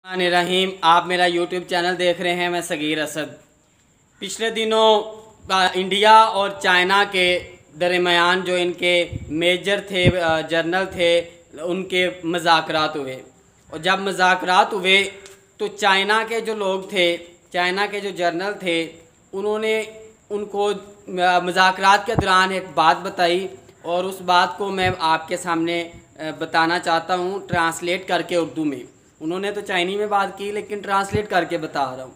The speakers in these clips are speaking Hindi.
रहीम, आप मेरा यूट्यूब चैनल देख रहे हैं। मैं सगीर असद। पिछले दिनों इंडिया और चाइना के दरमियान जो इनके मेजर थे, जर्नल थे, उनके मज़ाकरात हुए। और जब मज़ाकरात हुए तो चाइना के जो लोग थे, चाइना के जो जर्नल थे, उन्होंने उनको मज़ाकरात के दौरान एक बात बताई और उस बात को मैं आपके सामने बताना चाहता हूँ, ट्रांसलेट करके उर्दू में। उन्होंने तो चाइनी में बात की, लेकिन ट्रांसलेट करके बता रहा हूँ।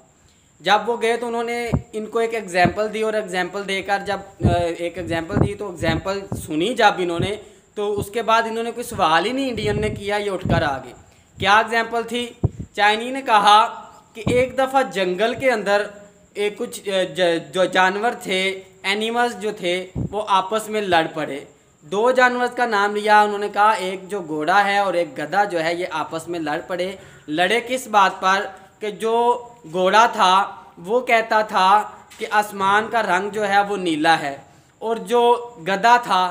जब वो गए तो उन्होंने इनको एक एग्ज़ाम्पल दी और एग्ज़ाम्पल देकर जब एक एग्ज़ाम्पल दी तो एग्ज़ाम्पल सुनी जब इन्होंने, तो उसके बाद इन्होंने कोई सवाल ही नहीं इंडियन ने किया, ये उठकर आ गए। क्या एग्ज़ाम्पल थी? चाइनी ने कहा कि एक दफ़ा जंगल के अंदर एक कुछ जो जानवर थे, एनिमल्स जो थे, वो आपस में लड़ पड़े। दो जानवर का नाम लिया उन्होंने, कहा एक जो घोड़ा है और एक गधा जो है ये आपस में लड़ पड़े। लड़े किस बात पर? कि जो घोड़ा था वो कहता था कि आसमान का रंग जो है वो नीला है, और जो गधा था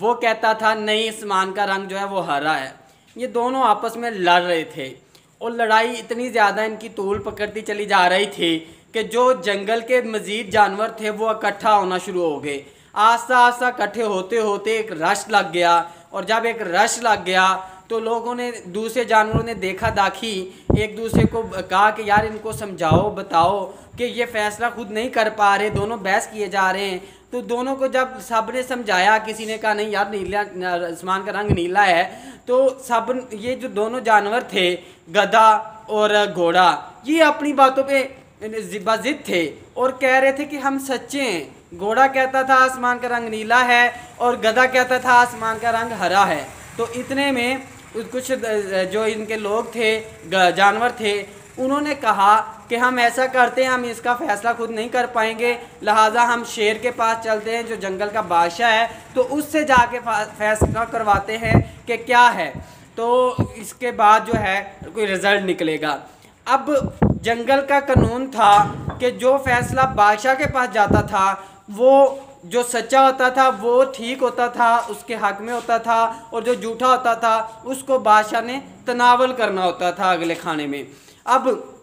वो कहता था नहीं, आसमान का रंग जो है वो हरा है। ये दोनों आपस में लड़ रहे थे और लड़ाई इतनी ज़्यादा इनकी तूल पकड़ती चली जा रही थी कि जो जंगल के मज़ीद जानवर थे वो इकट्ठा होना शुरू हो गए। आस्ता आस्ता इकट्ठे होते होते एक रश लग गया, और जब एक रश लग गया तो लोगों ने, दूसरे जानवरों ने देखा दाखी एक दूसरे को कहा कि यार इनको समझाओ, बताओ कि ये फ़ैसला खुद नहीं कर पा रहे, दोनों बहस किए जा रहे हैं। तो दोनों को जब सब ने समझाया, किसी ने कहा नहीं यार नीला, आसमान का रंग नीला है, तो सब, ये जो दोनों जानवर थे, गधा और घोड़ा, ये अपनी बातों पे ज़िद थे और कह रहे थे कि हम सच्चे हैं। घोड़ा कहता था आसमान का रंग नीला है और गधा कहता था आसमान का रंग हरा है। तो इतने में कुछ जो इनके लोग थे, जानवर थे, उन्होंने कहा कि हम ऐसा करते हैं, हम इसका फ़ैसला खुद नहीं कर पाएंगे, लिहाजा हम शेर के पास चलते हैं जो जंगल का बादशाह है, तो उससे जाके फैसला करवाते हैं कि क्या है, तो इसके बाद जो है कोई रिज़ल्ट निकलेगा। अब जंगल का कानून था कि जो फ़ैसला बादशाह के पास जाता था वो जो सच्चा होता था वो ठीक होता था, उसके हक में होता था, और जो झूठा होता था उसको बादशाह ने तनावल करना होता था अगले खाने में। अब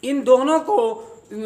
इन दोनों को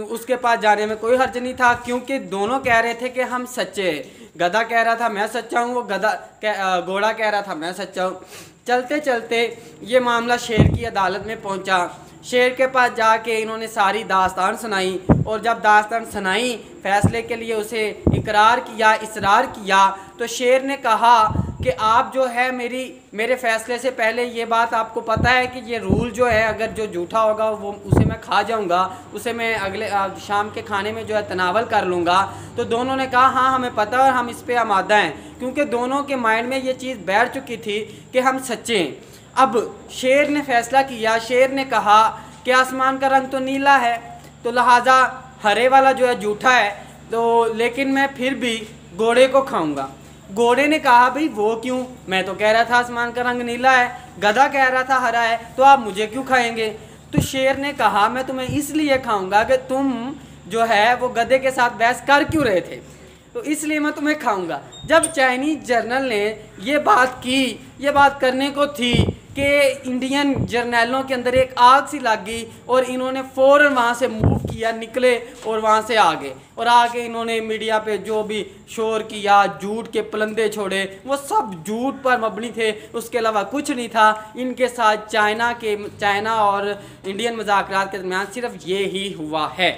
उसके पास जाने में कोई हर्ज नहीं था, क्योंकि दोनों कह रहे थे कि हम सच्चे हैं। गधा कह रहा था मैं सच्चा हूँ, वो घोड़ा कह रहा था मैं सच्चा हूँ। चलते चलते ये मामला शेर की अदालत में पहुँचा। शेर के पास जाके इन्होंने सारी दास्तान सुनाई, और जब दास्तान सुनाई, फ़ैसले के लिए उसे इकरार किया, इसरार किया, तो शेर ने कहा कि आप जो है मेरे फ़ैसले से पहले ये बात आपको पता है कि ये रूल जो है, अगर जो झूठा होगा वो उसे मैं खा जाऊंगा, उसे मैं अगले शाम के खाने में जो है तनावल कर लूँगा। तो दोनों ने कहा हाँ हमें पता है और हम इस पर आमादा हैं, क्योंकि दोनों के माइंड में ये चीज़ बैठ चुकी थी कि हम सच्चे हैं। अब शेर ने फ़ैसला किया, शेर ने कहा कि आसमान का रंग तो नीला है, तो लिहाजा हरे वाला जो है झूठा है, तो लेकिन मैं फिर भी घोड़े को खाऊंगा। घोड़े ने कहा भाई वो क्यों, मैं तो कह रहा था आसमान का रंग नीला है, गधा कह रहा था हरा है, तो आप मुझे क्यों खाएंगे? तो शेर ने कहा मैं तुम्हें इसलिए खाऊंगा कि तुम जो है वो गधे के साथ बहस कर क्यों रहे थे, तो इसलिए मैं तुम्हें खाऊंगा। जब चाइनीज जर्नल ने ये बात की, ये बात करने को थी कि इंडियन जर्नलों के अंदर एक आग सी लग गई, और इन्होंने फ़ौरन वहाँ से मूव किया, निकले और वहाँ से आ गए, और आके इन्होंने मीडिया पे जो भी शोर किया, झूठ के पलंदे छोड़े, वो सब झूठ पर मबनी थे, उसके अलावा कुछ नहीं था। इनके साथ चाइना और इंडियन मज़ाकरात के दरमियान सिर्फ ये ही हुआ है।